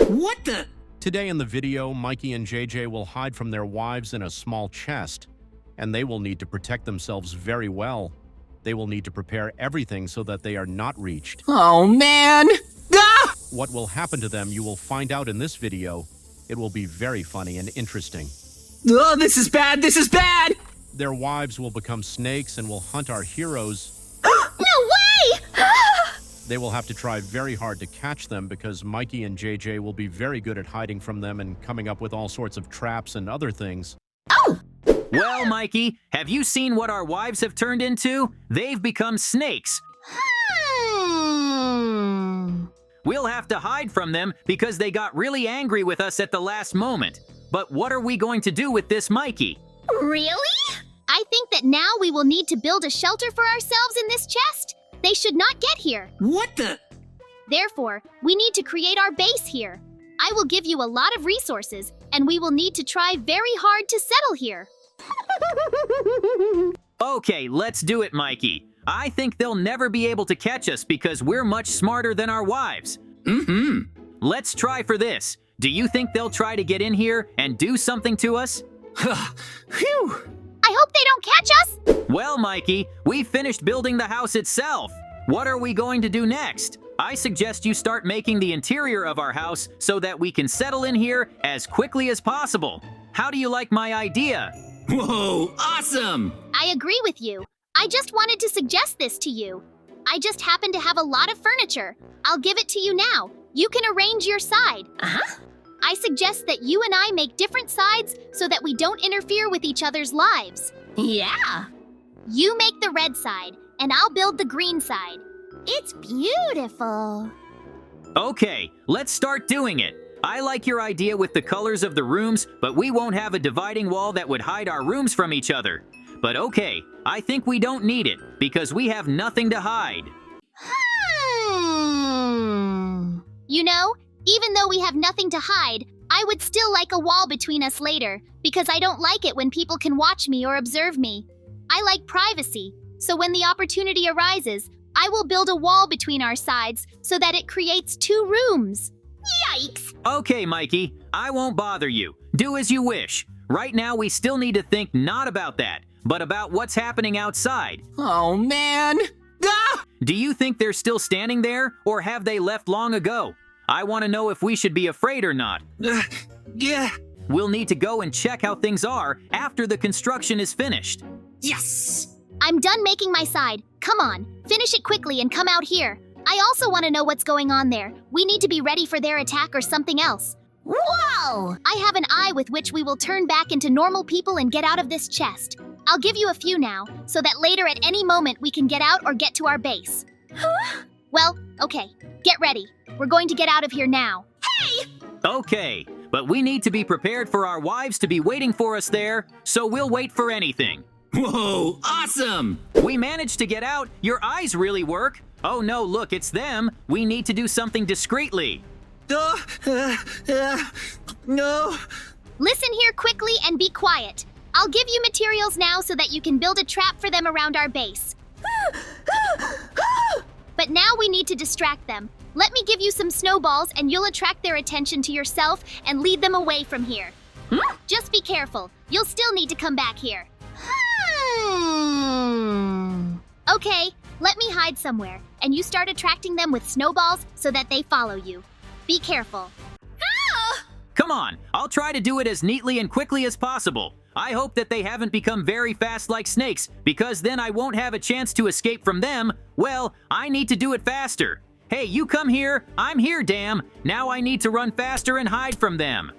What the? Today in the video, Mikey and JJ will hide from their wives in a small chest, and they will need to protect themselves very well. They will need to prepare everything so that they are not reached. Oh, man! Ah! What will happen to them you will find out in this video. It will be very funny and interesting. Oh, this is bad! This is bad! Their wives will become snakes and will hunt our heroes. No way! They will have to try very hard to catch them because Mikey and JJ will be very good at hiding from them and coming up with all sorts of traps and other things. Oh! Well, Mikey, have you seen what our wives have turned into? They've become snakes. We'll have to hide from them because they got really angry with us at the last moment. But what are we going to do with this Mikey? Really? I think that now we will need to build a shelter for ourselves in this chest. They should not get here. What the? Therefore, we need to create our base here. I will give you a lot of resources, and we will need to try very hard to settle here. Okay, let's do it, Mikey. I think they'll never be able to catch us because we're much smarter than our wives. Let's try for this. Do you think they'll try to get in here and do something to us? Phew! I hope they don't catch us. Well, Mikey, we finished building the house itself. What are we going to do next? I suggest you start making the interior of our house so that we can settle in here as quickly as possible. How do you like my idea? Whoa, awesome! I agree with you. I just wanted to suggest this to you. I just happen to have a lot of furniture. I'll give it to you now. You can arrange your side. I suggest that you and I make different sides so that we don't interfere with each other's lives. Yeah, You make the red side, and I'll build the green side. it's beautiful. Okay, let's start doing it. I like your idea with the colors of the rooms, but we won't have a dividing wall that would hide our rooms from each other. But okay, I think we don't need it because we have nothing to hide. You know, even though we have nothing to hide, I would still like a wall between us later because I don't like it when people can watch me or observe me. I like privacy, so when the opportunity arises, I will build a wall between our sides so that it creates 2 rooms. Yikes! Okay, Mikey, I won't bother you. Do as you wish. Right now, we still need to think not about that, but about what's happening outside. Oh, man! Ah! Do you think they're still standing there, or have they left long ago? I want to know if we should be afraid or not. Yeah. We'll need to go and check how things are after the construction is finished. Yes! I'm done making my side. Come on, finish it quickly and come out here. I also want to know what's going on there. We need to be ready for their attack or something else. Whoa! I have an eye with which we will turn back into normal people and get out of this chest. I'll give you a few now, so that later at any moment we can get out or get to our base. Well, okay, get ready. We're going to get out of here now. Okay, but we need to be prepared for our wives to be waiting for us there, so we'll wait for anything. Whoa, awesome! We managed to get out. Your eyes really work. Oh no, look, it's them. We need to do something discreetly. No. Listen here quickly and be quiet. I'll give you materials now so that you can build a trap for them around our base. But now we need to distract them. Let me give you some snowballs and you'll attract their attention to yourself and lead them away from here. Just be careful. You'll still need to come back here. Okay, let me hide somewhere, and you start attracting them with snowballs so that they follow you. Be careful. Come on, I'll try to do it as neatly and quickly as possible. I hope that they haven't become very fast like snakes, because then I won't have a chance to escape from them. Well, I need to do it faster. Hey, you come here. I'm here, damn. Now I need to run faster and hide from them.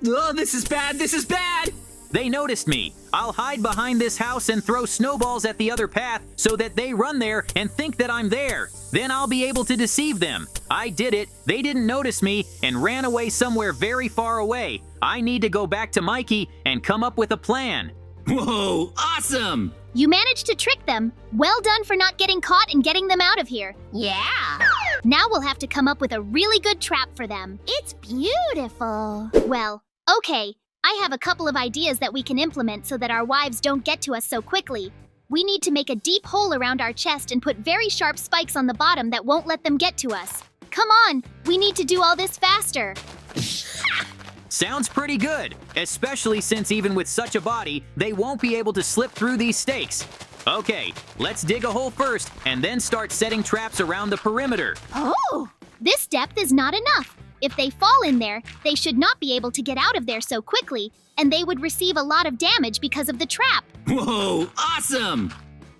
Oh, this is bad. This is bad. They noticed me. I'll hide behind this house and throw snowballs at the other path so that they run there and think that I'm there. Then I'll be able to deceive them. I did it. They didn't notice me and ran away somewhere very far away. I need to go back to Mikey and come up with a plan. Whoa, awesome! You managed to trick them. Well done for not getting caught and getting them out of here. Yeah, Now we'll have to come up with a really good trap for them. it's beautiful. Well, okay. I have a couple of ideas that we can implement so that our wives don't get to us so quickly. We need to make a deep hole around our chest and put very sharp spikes on the bottom that won't let them get to us. Come on, we need to do all this faster. Sounds pretty good, especially since even with such a body, they won't be able to slip through these stakes. Okay, let's dig a hole first and then start setting traps around the perimeter. Oh! This depth is not enough. If they fall in there, they should not be able to get out of there so quickly, and they would receive a lot of damage because of the trap. Whoa, awesome!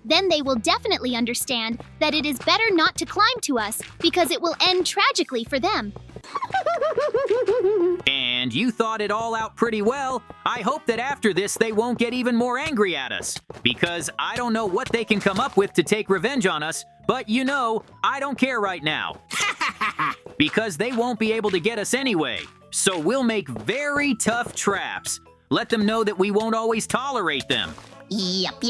Then they will definitely understand that it is better not to climb to us because it will end tragically for them. And you thought it all out pretty well. I hope that after this they won't get even more angry at us, because I don't know what they can come up with to take revenge on us, but you know, I don't care right now. Because they won't be able to get us anyway. So we'll make very tough traps. Let them know that we won't always tolerate them. Yep.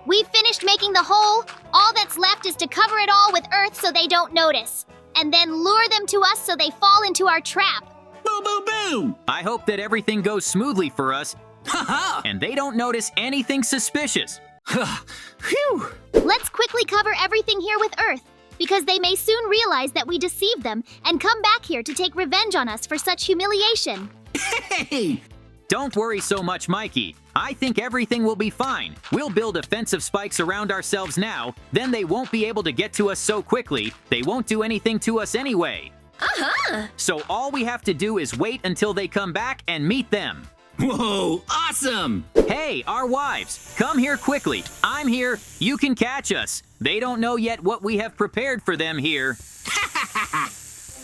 We finished making the hole. All that's left is to cover it all with earth so they don't notice, and then lure them to us so they fall into our trap. Boom, boom, boom! I hope that everything goes smoothly for us, Ha and they don't notice anything suspicious. ha! Phew! Let's quickly cover everything here with earth, because they may soon realize that we deceived them and come back here to take revenge on us for such humiliation. Hey! Don't worry so much, Mikey. I think everything will be fine. We'll build offensive spikes around ourselves now, then they won't be able to get to us so quickly. They won't do anything to us anyway. So all we have to do is wait until they come back and meet them. Whoa, awesome! Hey, our wives, come here quickly. I'm here. You can catch us. They don't know yet what we have prepared for them here.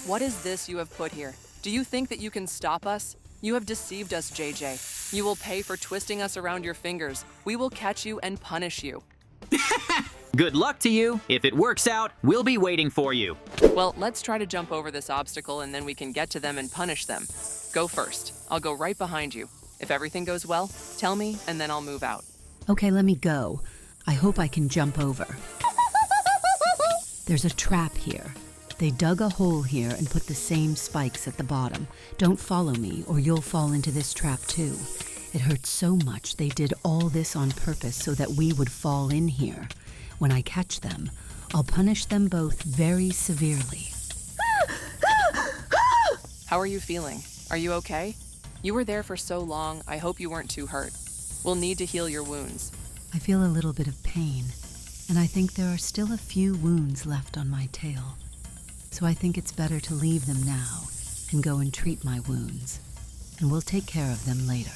What is this you have put here? Do you think that you can stop us? You have deceived us, JJ. You will pay for twisting us around your fingers. We will catch you and punish you. Good luck to you. If it works out, we'll be waiting for you. Well, let's try to jump over this obstacle and then we can get to them and punish them. Go first. I'll go right behind you. If everything goes well, tell me and then I'll move out. Okay, let me go. I hope I can jump over. There's a trap here. They dug a hole here and put the same spikes at the bottom. Don't follow me or you'll fall into this trap too. It hurts so much they did all this on purpose so that we would fall in here. When I catch them, I'll punish them both very severely. How are you feeling? Are you okay? You were there for so long, I hope you weren't too hurt. We'll need to heal your wounds. I feel a little bit of pain, and I think there are still a few wounds left on my tail. So I think it's better to leave them now and go and treat my wounds. And we'll take care of them later.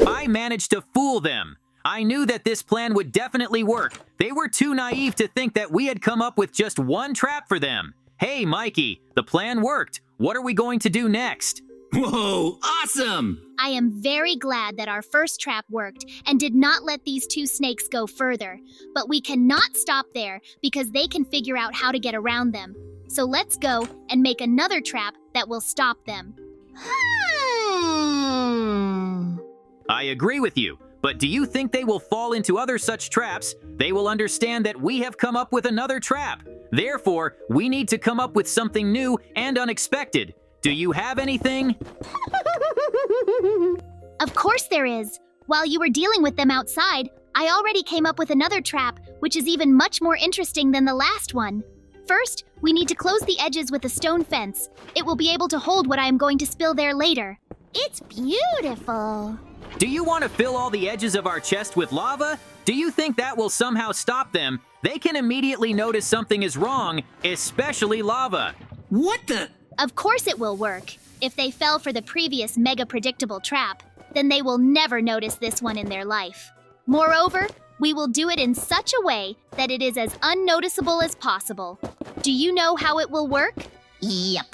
I managed to fool them. I knew that this plan would definitely work. They were too naive to think that we had come up with just one trap for them. Hey, Mikey, the plan worked. What are we going to do next? Whoa, awesome! I am very glad that our first trap worked and did not let these two snakes go further. But we cannot stop there because they can figure out how to get around them. So let's go and make another trap that will stop them. I agree with you, but do you think they will fall into other such traps? They will understand that we have come up with another trap. Therefore, we need to come up with something new and unexpected. Do you have anything? Of course there is. While you were dealing with them outside, I already came up with another trap, which is even much more interesting than the last one. First, we need to close the edges with a stone fence. It will be able to hold what I am going to spill there later. It's beautiful. Do you want to fill all the edges of our chest with lava? Do you think that will somehow stop them? They can immediately notice something is wrong, especially lava. What the? Of course it will work. If they fell for the previous mega predictable trap, then they will never notice this one in their life. Moreover, we will do it in such a way that it is as unnoticeable as possible. Do you know how it will work? Yep.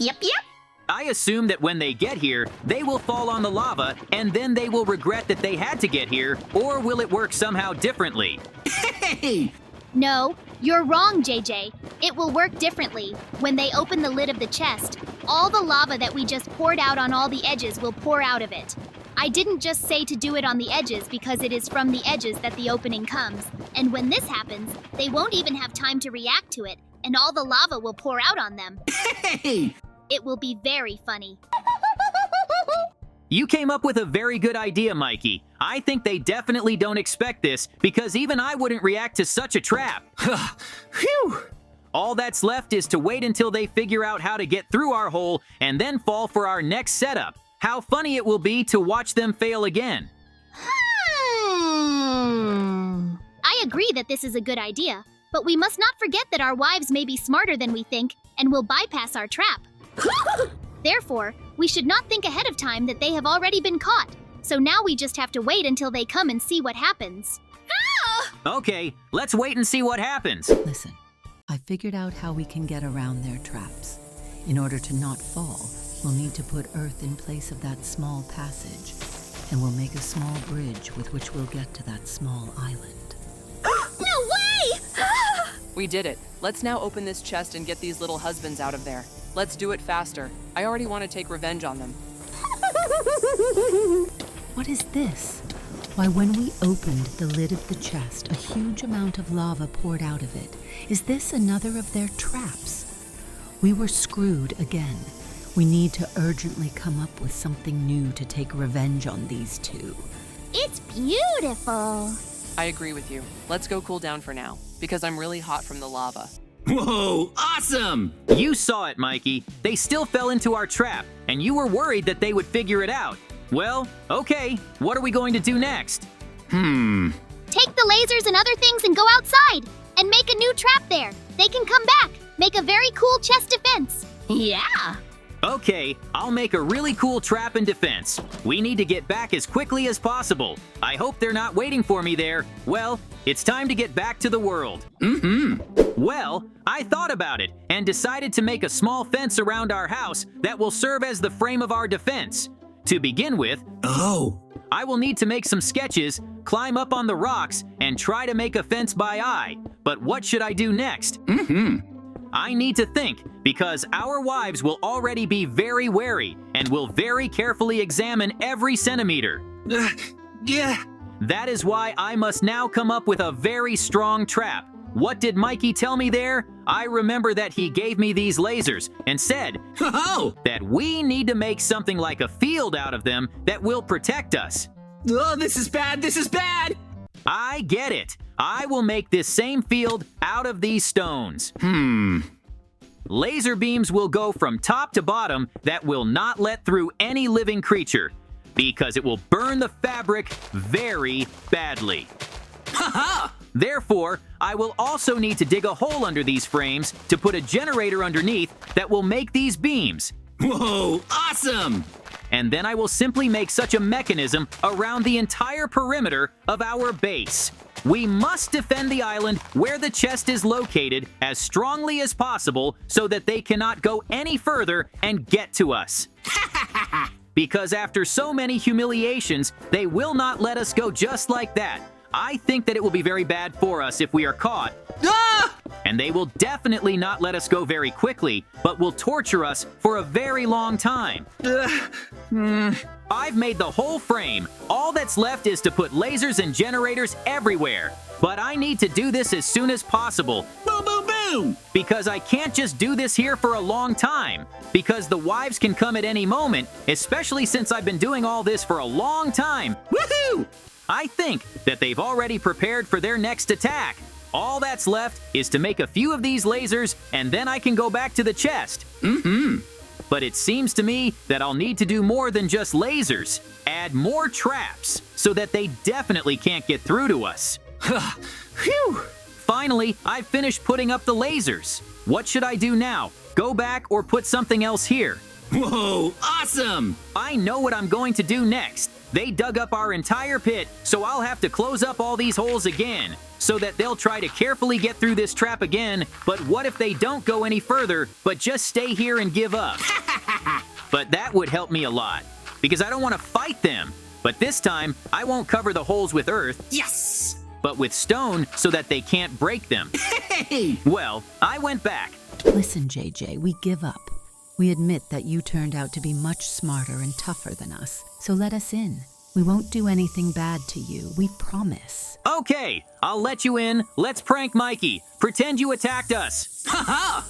I assume that when they get here, they will fall on the lava, and then they will regret that they had to get here, or will it work somehow differently? Hey! No, you're wrong, JJ. It will work differently. When they open the lid of the chest, all the lava that we just poured out on all the edges will pour out of it. I didn't just say to do it on the edges because it is from the edges that the opening comes. And when this happens, they won't even have time to react to it, and all the lava will pour out on them. Hey! It will be very funny. You came up with a very good idea, Mikey. I think they definitely don't expect this, because even I wouldn't react to such a trap. Phew! All that's left is to wait until they figure out how to get through our hole and then fall for our next setup. How funny it will be to watch them fail again. I agree that this is a good idea, but we must not forget that our wives may be smarter than we think and will bypass our trap. Therefore, we should not think ahead of time that they have already been caught. So now we just have to wait until they come and see what happens. Okay, let's wait and see what happens. Listen, I figured out how we can get around their traps. In order to not fall, we'll need to put earth in place of that small passage, and we'll make a small bridge with which we'll get to that small island. No way! We did it. Let's now open this chest and get these little husbands out of there. Let's do it faster. I already want to take revenge on them. What is this? Why, when we opened the lid of the chest, a huge amount of lava poured out of it. Is this another of their traps? We were screwed again. We need to urgently come up with something new to take revenge on these two. It's beautiful. I agree with you. Let's go cool down for now, because I'm really hot from the lava. Whoa, awesome! You saw it, Mikey. They still fell into our trap, and you were worried that they would figure it out. Well, okay, what are we going to do next? Take the lasers and other things and go outside and make a new trap there. They can come back. Make a very cool chest defense. Yeah. Okay, I'll make a really cool trap and defense. We need to get back as quickly as possible. I hope they're not waiting for me there. Well, it's time to get back to the world. Well, I thought about it and decided to make a small fence around our house that will serve as the frame of our defense. To begin with, I will need to make some sketches, climb up on the rocks, and try to make a fence by eye. But what should I do next? I need to think, because our wives will already be very wary and will very carefully examine every centimeter. Yeah. That is why I must now come up with a very strong trap. What did Mikey tell me there? I remember that he gave me these lasers and said that we need to make something like a field out of them that will protect us. Oh, this is bad, this is bad! I get it. I will make this same field out of these stones. Laser beams will go from top to bottom that will not let through any living creature because it will burn the fabric very badly. Therefore, I will also need to dig a hole under these frames to put a generator underneath that will make these beams. Whoa, awesome! And then I will simply make such a mechanism around the entire perimeter of our base. We must defend the island where the chest is located as strongly as possible so that they cannot go any further and get to us. Because after so many humiliations, they will not let us go just like that. I think that it will be very bad for us if we are caught. And they will definitely not let us go very quickly, but will torture us for a very long time. I've made the whole frame. All that's left is to put lasers and generators everywhere. But I need to do this as soon as possible. Boom, boom, boom! Because I can't just do this here for a long time. Because the wives can come at any moment, especially since I've been doing all this for a long time. Woohoo! I think that they've already prepared for their next attack. All that's left is to make a few of these lasers, and then I can go back to the chest. But it seems to me that I'll need to do more than just lasers. Add more traps, so that they definitely can't get through to us. Phew! Finally, I've finished putting up the lasers. What should I do now? Go back or put something else here? Whoa, awesome! I know what I'm going to do next. They dug up our entire pit, so I'll have to close up all these holes again, so that they'll try to carefully get through this trap again. But what if they don't go any further, but just stay here and give up? But that would help me a lot, because I don't want to fight them. But this time, I won't cover the holes with earth, Yes! but with stone so that they can't break them. Hey! Well, I went back. Listen, JJ, we give up. We admit that you turned out to be much smarter and tougher than us, so let us in. We won't do anything bad to you, we promise. Okay, I'll let you in. Let's prank Mikey. Pretend you attacked us. Haha!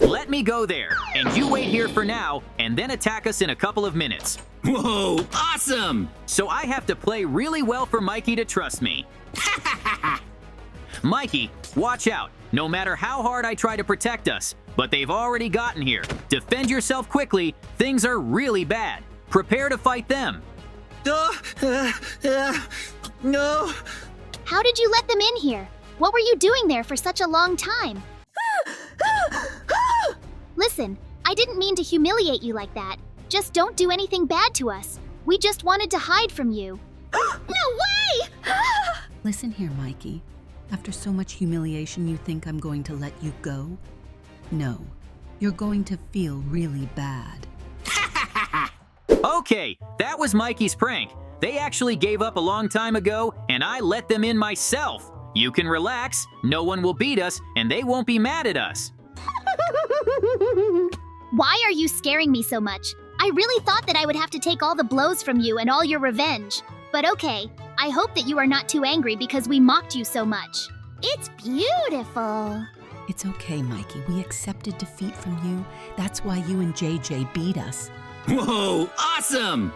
Let me go there, and you wait here for now, and then attack us in a couple of minutes. Whoa, awesome! So I have to play really well for Mikey to trust me. Mikey, watch out. No matter how hard I try to protect us, but they've already gotten here. Defend yourself quickly. Things are really bad. Prepare to fight them. No. How did you let them in here? What were you doing there for such a long time? Listen, I didn't mean to humiliate you like that. Just don't do anything bad to us. We just wanted to hide from you. No way! Listen here, Mikey. After so much humiliation, you think I'm going to let you go? No. You're going to feel really bad. Okay, that was Mikey's prank. They actually gave up a long time ago, and I let them in myself. You can relax, no one will beat us, and they won't be mad at us. Why are you scaring me so much? I really thought that I would have to take all the blows from you and all your revenge. But okay, I hope that you are not too angry because we mocked you so much. It's beautiful. It's okay, Mikey. We accepted defeat from you. That's why you and JJ beat us. Whoa, awesome!